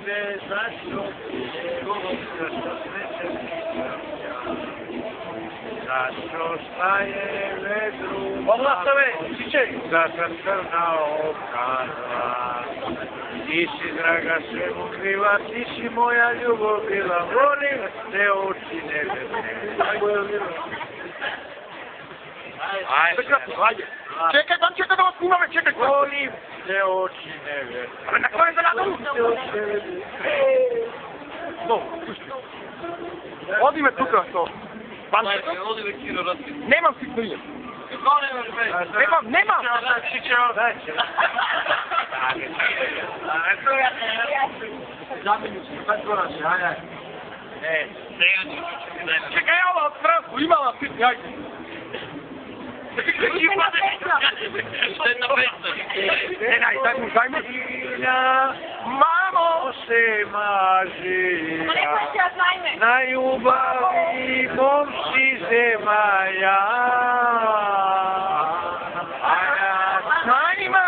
ljude, zašto zašto staje vedru Oglasove, čičej! za crna okazla. Ti si, draga, svemu kriva, ti si moja ljubav bila, volim te oči nebesne. Ajde, Ajde. Čekaj, dan ćete da vas snimame, čekaj. volim te oči nebesne. Ali na kojem za nadu? No, pušti. Odi me tukaj to. Nemam sitno ime. Nemam! Čekaj, evo vas sranku, imala sitni, ajde. Daj mu. Mamo! Se maži na ljubavi momci zemaja. Najma!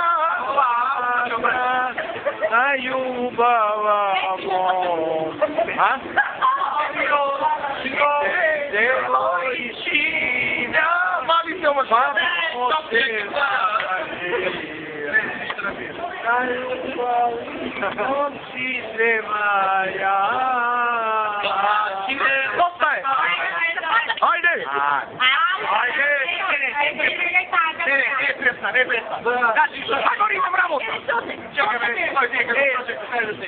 Na ljubava mom. A? Devojčina, Mali se ovo mamo se maži na ljubavi momci zemaja. Dosta je! Ajde! Ne pesna. Šta govorite, bravo?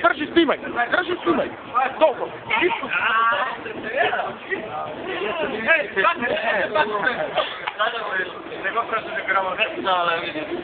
Drži snimaj. Dobro. Nego prosto ne gramo, ne znala vidim.